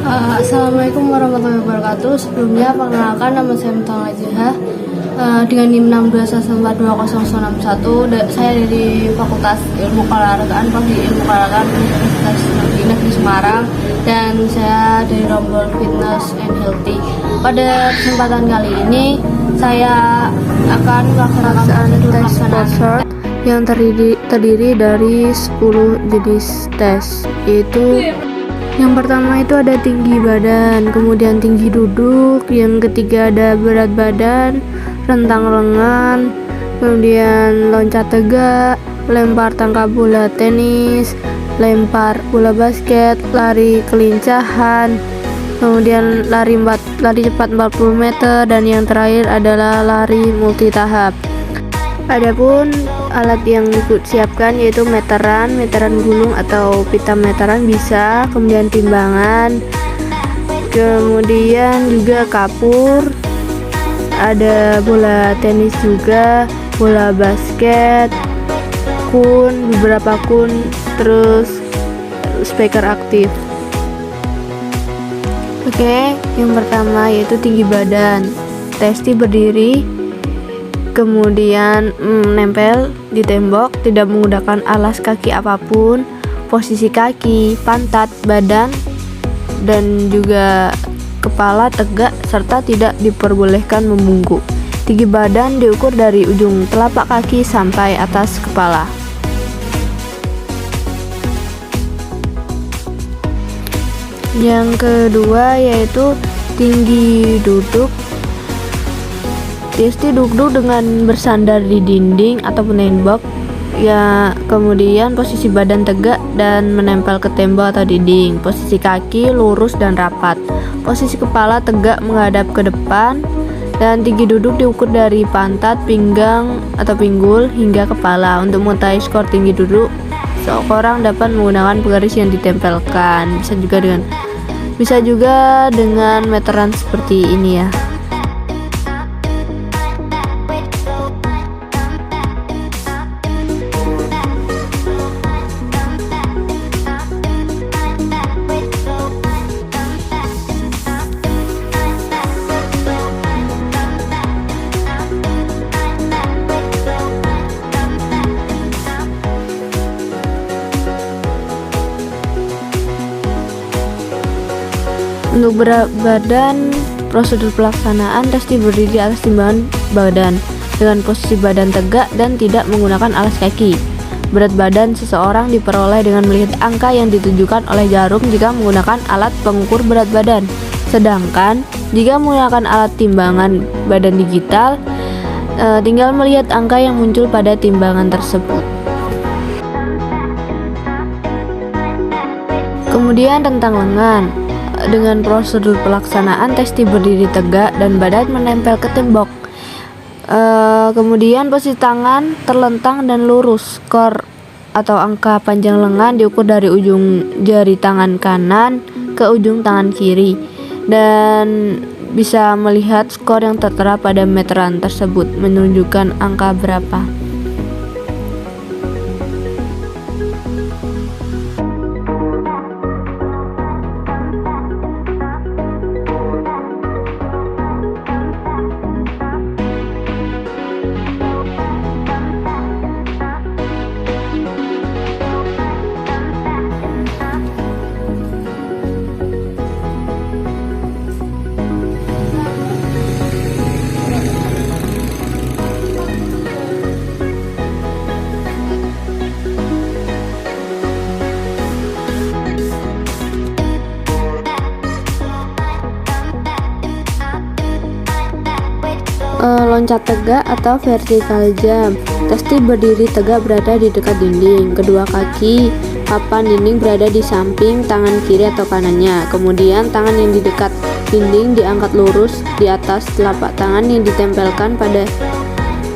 Assalamualaikum warahmatullahi wabarakatuh. Sebelumnya perkenalkan, nama saya Mutang Lajiha dengan NIM 621420061. Saya dari Fakultas Ilmu Keolahragaan, Prodi Ilmu Keolahragaan Universitas Negeri Semarang, dan saya dari Rombol Fitness and Healthy. Pada kesempatan kali ini saya akan melaksanakan tes sport yang terdiri dari 10 jenis tes, yaitu yang pertama itu ada tinggi badan, kemudian tinggi duduk, yang ketiga ada berat badan, rentang lengan, kemudian loncat tegak, lempar tangkap bola tenis, lempar bola basket, lari kelincahan, kemudian lari cepat 40 meter, dan yang terakhir adalah lari multitahap. Adapun alat yang disiapkan yaitu meteran gulung atau pita meteran bisa, kemudian timbangan, kemudian juga kapur, ada bola tenis juga, bola basket, beberapa kun, terus speaker aktif. Oke, yang pertama yaitu tinggi badan. Testi berdiri, kemudian menempel di tembok, tidak menggunakan alas kaki apapun, posisi kaki, pantat, badan, dan juga kepala tegak serta tidak diperbolehkan membungkuk. Tinggi badan diukur dari ujung telapak kaki sampai atas kepala. Yang kedua yaitu tinggi duduk. Testi duduk dengan bersandar di dinding ataupun tembok, ya, kemudian posisi badan tegak dan menempel ke tembok atau dinding, posisi kaki lurus dan rapat, posisi kepala tegak menghadap ke depan, dan tinggi duduk diukur dari pantat, pinggang atau pinggul hingga kepala. Untuk mengetahui skor tinggi duduk, seorang dapat menggunakan penggaris yang ditempelkan, bisa juga dengan meteran seperti ini ya. Untuk berat badan, prosedur pelaksanaan testi berdiri di atas timbangan badan dengan posisi badan tegak dan tidak menggunakan alas kaki. Berat badan seseorang diperoleh dengan melihat angka yang ditunjukkan oleh jarum jika menggunakan alat pengukur berat badan. Sedangkan jika menggunakan alat timbangan badan digital, tinggal melihat angka yang muncul pada timbangan tersebut. Kemudian rentang lengan. Dengan prosedur pelaksanaan testi berdiri tegak dan badan menempel ke tembok. Kemudian posisi tangan terlentang dan lurus. Skor atau angka panjang lengan diukur dari ujung jari tangan kanan ke ujung tangan kiri, dan bisa melihat skor yang tertera pada meteran tersebut menunjukkan angka berapa. Loncat tegak atau vertical jump. Testi berdiri tegak berada di dekat dinding. Kedua kaki papan dinding berada di samping tangan kiri atau kanannya. Kemudian tangan yang di dekat dinding diangkat lurus di atas telapak tangan yang ditempelkan pada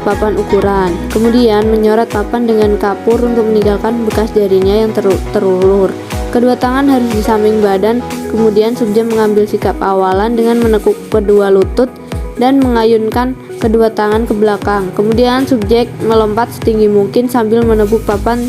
papan ukuran. Kemudian menyorot papan dengan kapur untuk meninggalkan bekas jarinya yang terulur. Kedua tangan harus di samping badan. Kemudian subjek mengambil sikap awalan dengan menekuk kedua lutut dan mengayunkan kedua tangan ke belakang. Kemudian subjek melompat setinggi mungkin sambil menepuk papan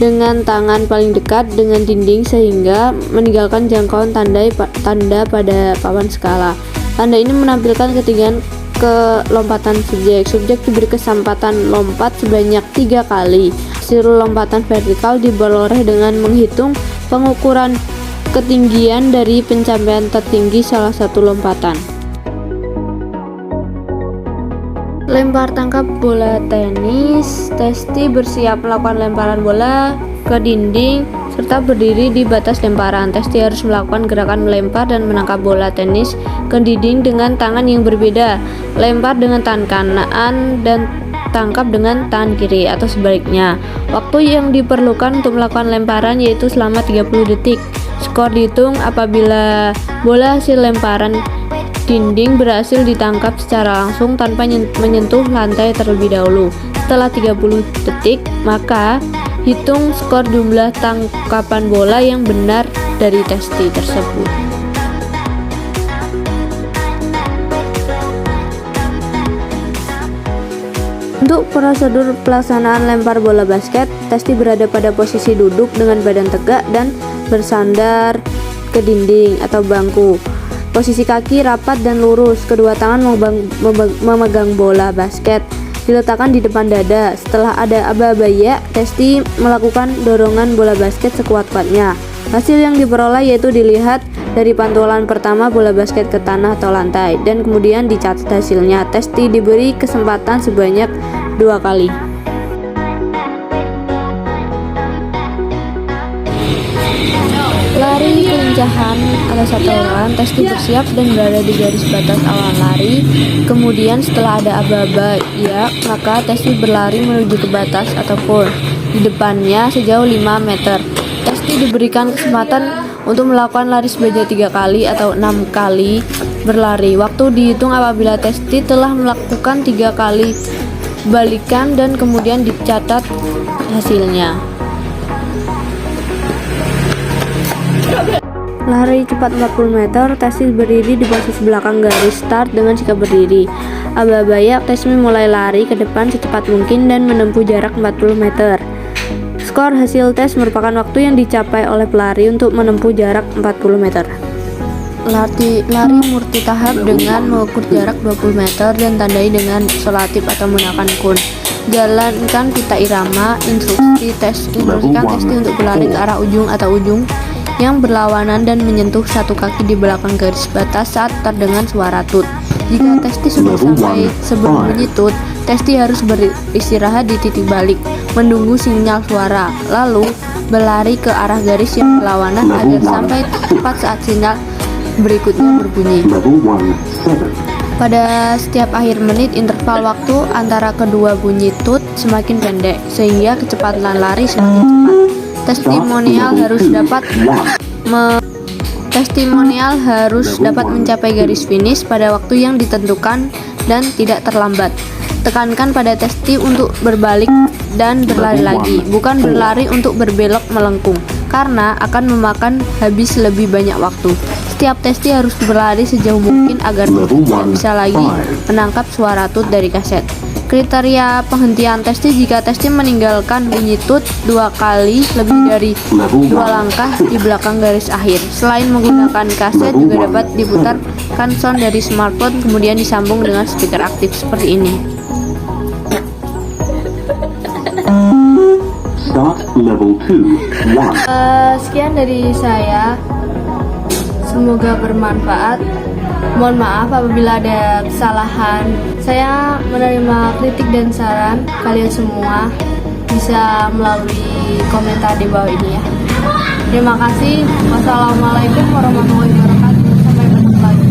dengan tangan paling dekat dengan dinding sehingga meninggalkan jangkauan tanda pada papan skala. Tanda ini menampilkan ketinggian kelompatan subjek. Subjek diberi kesempatan lompat sebanyak 3 kali. Hasil lompatan vertikal diperoleh dengan menghitung pengukuran ketinggian dari pencapaian tertinggi salah satu lompatan. Lempar tangkap bola tenis. Testi bersiap melakukan lemparan bola ke dinding serta berdiri di batas lemparan. Testi harus melakukan gerakan melempar dan menangkap bola tenis ke dinding dengan tangan yang berbeda. Lempar dengan tangan kanan dan tangkap dengan tangan kiri atau sebaliknya. Waktu yang diperlukan untuk melakukan lemparan yaitu selama 30 detik. Skor dihitung apabila bola hasil lemparan dinding berhasil ditangkap secara langsung tanpa menyentuh lantai terlebih dahulu. Setelah 30 detik, maka hitung skor jumlah tangkapan bola yang benar dari testi tersebut. Untuk prosedur pelaksanaan lempar bola basket, testi berada pada posisi duduk dengan badan tegak dan bersandar ke dinding atau bangku. Posisi kaki rapat dan lurus, kedua tangan memegang bola basket, diletakkan di depan dada. Setelah ada aba-aba ya, testi melakukan dorongan bola basket sekuat-kuatnya. Hasil yang diperoleh yaitu dilihat dari pantulan pertama bola basket ke tanah atau lantai, dan kemudian dicatat hasilnya. Testi diberi kesempatan sebanyak 2 kali. Lari kelincahan ada 1 orang. Testi bersiap dan berada di garis batas awal lari. Kemudian setelah ada aba-aba ya, maka testi berlari menuju ke batas atau pole di depannya sejauh 5 meter. Testi diberikan kesempatan untuk melakukan lari sebanyak 3 kali atau 6 kali berlari. Waktu dihitung apabila testi telah melakukan 3 kali balikan dan kemudian dicatat hasilnya. Lari cepat 40 meter, testi berdiri di posisi belakang garis start dengan sikap berdiri. Aba-aba ya, testi mulai lari ke depan secepat mungkin dan menempuh jarak 40 meter. Skor hasil tes merupakan waktu yang dicapai oleh pelari untuk menempuh jarak 40 meter. Lari multi tahap dengan mengukur jarak 20 meter dan tandai dengan solatif atau menggunakan kun. Jalankan pita irama. Instruksikan testi untuk berlari ke arah ujung atau ujung yang berlawanan dan menyentuh 1 kaki di belakang garis batas saat terdengar suara tut. Jika testi sudah sampai sebelum bunyi tut, testi harus beristirahat di titik balik, menunggu sinyal suara, lalu berlari ke arah garis yang berlawanan agar sampai tepat saat sinyal berikutnya berbunyi. Pada setiap akhir menit, interval waktu antara kedua bunyi tut semakin pendek, sehingga kecepatan lari semakin cepat. Testimonial harus dapat mencapai garis finish pada waktu yang ditentukan dan tidak terlambat. Tekankan pada testi untuk berbalik dan berlari lagi, bukan berlari untuk berbelok melengkung, karena akan memakan habis lebih banyak waktu. Setiap testi harus berlari sejauh mungkin agar tidak bisa lagi menangkap suara tut dari kaset. Kriteria penghentian testi: jika testi meninggalkan bunyi tut 2 kali lebih dari 2 langkah di belakang garis akhir. Selain menggunakan kaset, juga dapat diputarkan sound dari smartphone kemudian disambung dengan speaker aktif seperti ini. Sekian dari saya, semoga bermanfaat. Mohon maaf apabila ada kesalahan. Saya menerima kritik dan saran kalian semua, bisa melalui komentar di bawah ini ya. Terima kasih. Wassalamualaikum warahmatullahi wabarakatuh.